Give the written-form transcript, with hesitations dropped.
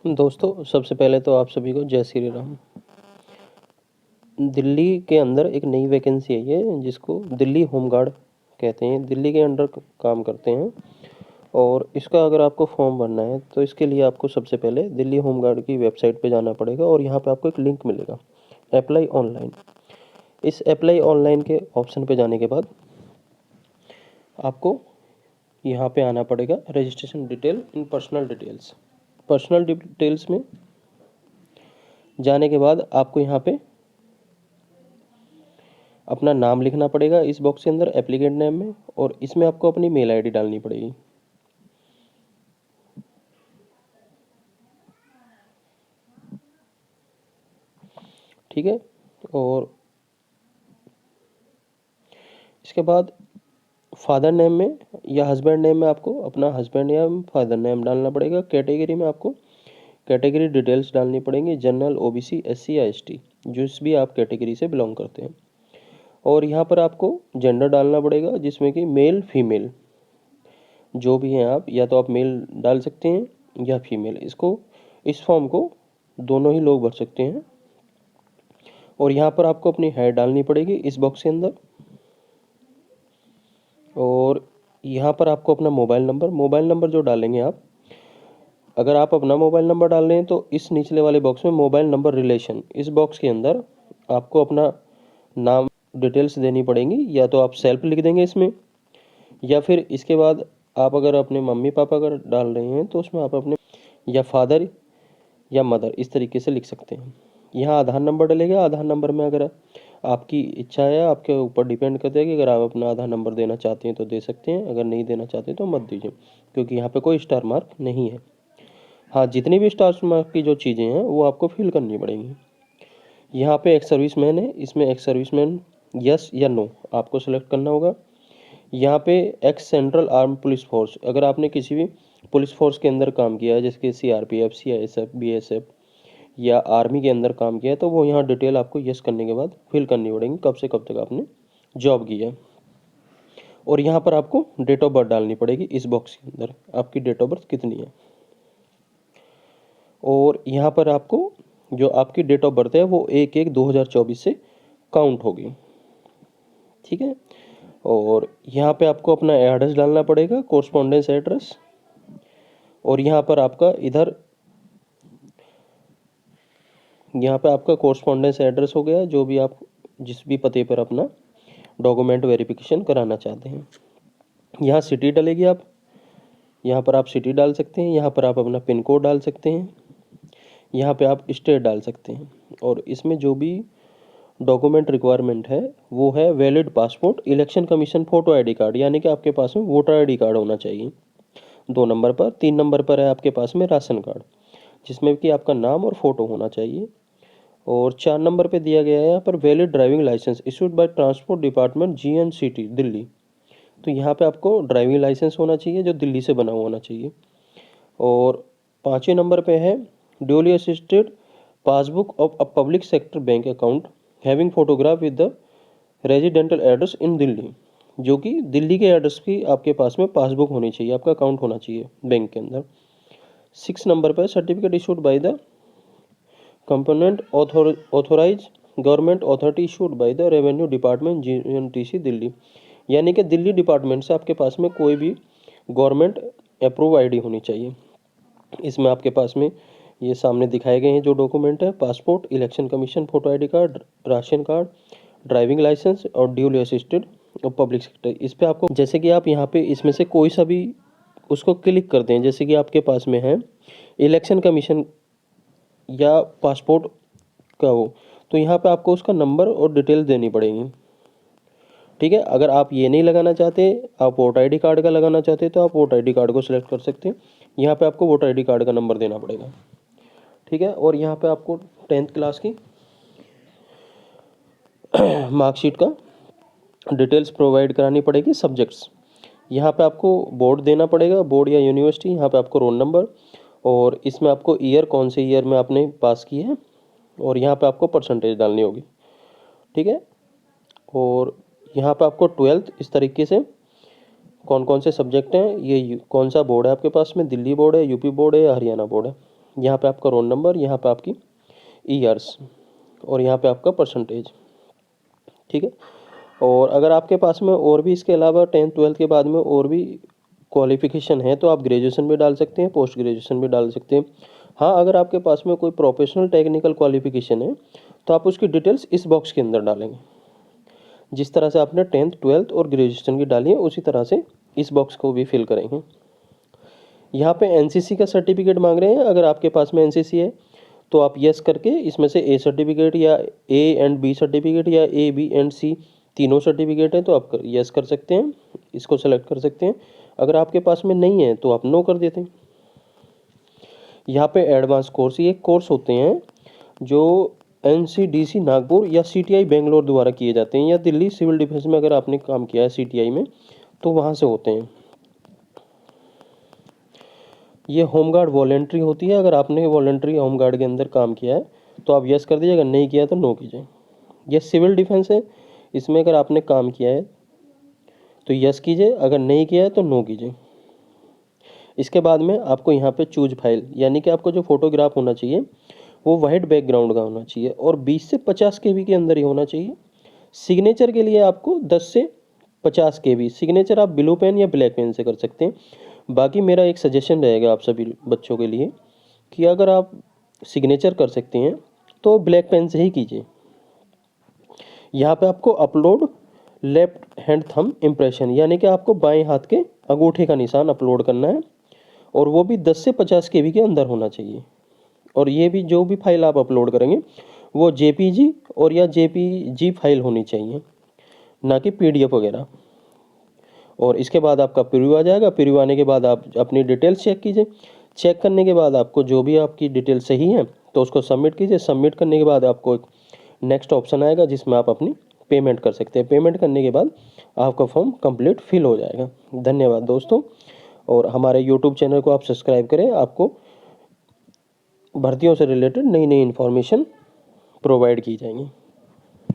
दोस्तों, सबसे पहले तो आप सभी को जय श्री राम। दिल्ली के अंदर एक नई वैकेंसी आई है जिसको दिल्ली होम गार्ड कहते हैं। दिल्ली के अंडर काम करते हैं और इसका अगर आपको फॉर्म भरना है तो इसके लिए आपको सबसे पहले दिल्ली होम गार्ड की वेबसाइट पे जाना पड़ेगा और यहाँ पे आपको एक लिंक मिलेगा, अप्लाई ऑनलाइन। इस अप्लाई ऑनलाइन के ऑप्शन पे जाने के बाद आपको यहाँ पे आना पड़ेगा registration detail in personal details. Personal details में जाने के बाद आपको यहाँ पे अपना नाम लिखना पड़ेगा इस बॉक्स के अंदर, एप्लीकेंट नेम में, और इसमें आपको अपनी मेल आईडी डालनी पड़ेगी। ठीक है। और इसके बाद फादर नेम में या हस्बैंड नेम में आपको अपना हस्बैंड या फादर नेम डालना पड़ेगा। कैटेगरी में आपको कैटेगरी डिटेल्स डालनी पड़ेंगी, जनरल, ओबीसी, एससी या एसटी, जिस भी आप कैटेगरी से बिलोंग करते हैं। और यहाँ पर आपको जेंडर डालना पड़ेगा जिसमें कि मेल फीमेल जो भी हैं आप, या तो आप मेल डाल सकते हैं या फीमेल। इस फॉर्म को दोनों ही लोग भर सकते हैं। और यहाँ पर आपको अपनी हाइट डालनी पड़ेगी इस बॉक्स के अंदर। और यहाँ पर आपको अपना मोबाइल नंबर जो डालेंगे आप, अगर आप अपना मोबाइल नंबर डाल रहे हैं तो इस निचले वाले बॉक्स में मोबाइल नंबर रिलेशन, इस बॉक्स के अंदर आपको अपना नाम डिटेल्स देनी पड़ेंगी। या तो आप सेल्फ लिख देंगे इसमें, या फिर इसके बाद आप अगर अपने मम्मी पापा अगर डाल रहे हैं तो उसमें आप अपने या फादर या मदर इस तरीके से लिख सकते हैं। यहाँ आधार नंबर डलेगा। आधार नंबर में अगर आपकी इच्छा है, आपके ऊपर डिपेंड करता है कि अगर आप अपना आधार नंबर देना चाहते हैं तो दे सकते हैं, अगर नहीं देना चाहते तो मत दीजिए, क्योंकि यहाँ पे कोई स्टार मार्क नहीं है। हाँ, जितनी भी स्टार मार्क की जो चीज़ें हैं वो आपको फिल करनी पड़ेंगी। यहाँ पे एक्स सर्विसमैन है, इसमें एक्स सर्विसमैन यस या नो आपको सेलेक्ट करना होगा। यहाँ पे x central arm police force, अगर आपने किसी भी पुलिस फोर्स के अंदर काम किया है जैसे कि सीआरपीएफ, सीआईएसएफ, बीएसएफ या आर्मी के अंदर काम किया है तो वो यहाँ डिटेल आपको यस करने के बाद फिल करनी पड़ेगी, कब से कब तक आपने जॉब की है। और यहाँ पर आपको डेट ऑफ बर्थ डालनी पड़ेगी इस बॉक्स के अंदर, आपकी डेट ऑफ बर्थ कितनी है। और यहाँ पर आपको जो आपकी डेट ऑफ बर्थ है वो 1/1/2024 से काउंट होगी। ठीक है। और यहाँ पे आपको अपना एड्रेस डालना पड़ेगा, कोरस्पॉन्डेंस एड्रेस। और यहाँ पर आपका यहाँ पे आपका कोरस्पॉन्डेंस एड्रेस हो गया, जो भी आप जिस भी पते पर अपना डॉक्यूमेंट वेरिफिकेशन कराना चाहते हैं। यहाँ सिटी डलेगी, आप यहाँ पर आप सिटी डाल सकते हैं, यहाँ पर आप अपना पिन कोड डाल सकते हैं, यहाँ पे आप स्टेट डाल सकते हैं। और इसमें जो भी डॉक्यूमेंट रिक्वायरमेंट है वो है valid passport, election commission photo ID card, यानी कि आपके पास में वोटर आईडी कार्ड होना चाहिए 2 नंबर पर। 3 नंबर पर है आपके पास में राशन कार्ड, जिसमें कि आपका नाम और फोटो होना चाहिए। और 4 नंबर पे दिया गया है यहाँ पर valid driving license issued by transport department GNCT Delhi. तो यहाँ पे आपको ड्राइविंग लाइसेंस होना चाहिए जो दिल्ली से बना हुआ होना चाहिए। और 5वें नंबर पे है duly assisted passbook of a public sector bank account having photograph with the residential address in Delhi, जो कि दिल्ली के एड्रेस की आपके पास में पासबुक होनी चाहिए, आपका अकाउंट होना चाहिए बैंक के अंदर। 6 नंबर पर certificate issued by the component authorize government authority issued by the revenue department GNTC Delhi, यानी कि दिल्ली डिपार्टमेंट से आपके पास में कोई भी गवर्नमेंट अप्रूव आईडी होनी चाहिए। इसमें आपके पास में ये सामने दिखाए गए हैं जो डॉक्यूमेंट है, passport, election commission photo ID card, ration card, driving license और ड्यूली असिस्टेड और पब्लिक सेक्टर। इस पे आपको जैसे कि आप यहाँ पे इसमें से कोई सा भी उसको क्लिक करते हैं, जैसे कि आपके पास में है इलेक्शन कमीशन या पासपोर्ट का हो, तो यहाँ पे आपको उसका नंबर और डिटेल देनी पड़ेगी। ठीक है। अगर आप ये नहीं लगाना चाहते, आप वोटर आईडी कार्ड का लगाना चाहते हैं तो आप वोटर आईडी कार्ड को सिलेक्ट कर सकते हैं। यहाँ पे आपको वोटर आईडी कार्ड का नंबर देना पड़ेगा। ठीक है। और यहाँ पे आपको 10th क्लास की मार्कशीट का डिटेल्स प्रोवाइड करानी पड़ेगी, सब्जेक्ट्स। यहाँ पे आपको बोर्ड देना पड़ेगा, बोर्ड या यूनिवर्सिटी। यहाँ पे आपको रोल नंबर, और इसमें आपको ईयर, कौन से ईयर में आपने पास की है, और यहाँ पे आपको परसेंटेज डालनी होगी। ठीक है। और यहाँ पे आपको 12th इस तरीके से कौन कौन से सब्जेक्ट हैं, ये कौन सा बोर्ड है आपके पास में, दिल्ली बोर्ड है, यूपी बोर्ड है या हरियाणा बोर्ड है। यहाँ पे आपका रोल नंबर, यहाँ पे आपकी ईयर्स और यहाँ पे आपका परसेंटेज। ठीक है। और अगर आपके पास में और भी इसके अलावा 10th 12th के बाद में और भी क्वालिफिकेशन है तो आप ग्रेजुएशन भी डाल सकते हैं, पोस्ट ग्रेजुएशन भी डाल सकते हैं। हाँ, अगर आपके पास में कोई प्रोफेशनल टेक्निकल क्वालिफिकेशन है तो आप उसकी डिटेल्स इस बॉक्स के अंदर डालेंगे। जिस तरह से आपने 10th 12th और ग्रेजुएशन की डाली है उसी तरह से इस बॉक्स को भी फिल करेंगे। यहाँ पे एनसीसी का सर्टिफिकेट मांग रहे हैं। अगर आपके पास में एनसीसी है तो आप यस करके इसमें से ए सर्टिफिकेट या ए एंड बी सर्टिफिकेट या ए बी एंड सी तीनों सर्टिफिकेट है तो आप यस कर सकते हैं, इसको सेलेक्ट कर सकते हैं। अगर आपके पास में नहीं है तो आप नो कर देते हैं। यहाँ पे एडवांस कोर्स, ये कोर्स होते हैं जो एनसीडीसी नागपुर या सीटीआई बेंगलोर द्वारा किए जाते हैं, या दिल्ली सिविल डिफेंस में अगर आपने काम किया है सीटीआई में तो वहाँ से होते हैं। ये होमगार्ड वॉलेंट्री होती है। अगर आपने वॉलेंट्री होमगार्ड के अंदर काम किया है तो आप यस कर दीजिए, अगर नहीं किया तो नो कीजिए। ये सिविल डिफेंस है, इसमें अगर आपने काम किया है तो यस कीजिए, अगर नहीं किया है तो नो कीजिए। इसके बाद में आपको यहाँ पे चूज फाइल, यानी कि आपको जो फोटोग्राफ होना चाहिए वो वाइट बैकग्राउंड का होना चाहिए और 20 से 50 केबी के अंदर ही होना चाहिए। सिग्नेचर के लिए आपको 10 से 50 केबी, सिग्नेचर आप ब्लू पेन या ब्लैक पेन से कर सकते हैं। बाकी मेरा एक सजेशन रहेगा आप सभी बच्चों के लिए कि अगर आप सिग्नेचर कर सकते हैं तो ब्लैक पेन से ही कीजिए। यहाँ पे आपको upload left hand thumb impression, यानी कि आपको बाएं हाथ के अंगूठे का निशान अपलोड करना है और वो भी 10 से 50 केबी के अंदर होना चाहिए। और ये भी जो भी फाइल आप अपलोड करेंगे वो जेपीजी और या जेपीजी फाइल होनी चाहिए, ना कि पीडीएफ वगैरह। और इसके बाद आपका प्रीव्यू आ जाएगा। प्रीव्यू आने के बाद आप अपनी डिटेल्स चेक कीजिए। चेक करने के बाद आपको जो भी आपकी डिटेल सही है तो उसको सबमिट कीजिए। सबमिट करने के बाद आपको एक नेक्स्ट ऑप्शन आएगा जिसमें आप अपनी पेमेंट कर सकते हैं। पेमेंट करने के बाद आपका फॉर्म कंप्लीट फिल हो जाएगा। धन्यवाद दोस्तों, और हमारे यूट्यूब चैनल को आप सब्सक्राइब करें। आपको भर्तियों से रिलेटेड नई नई इन्फॉर्मेशन प्रोवाइड की जाएंगी।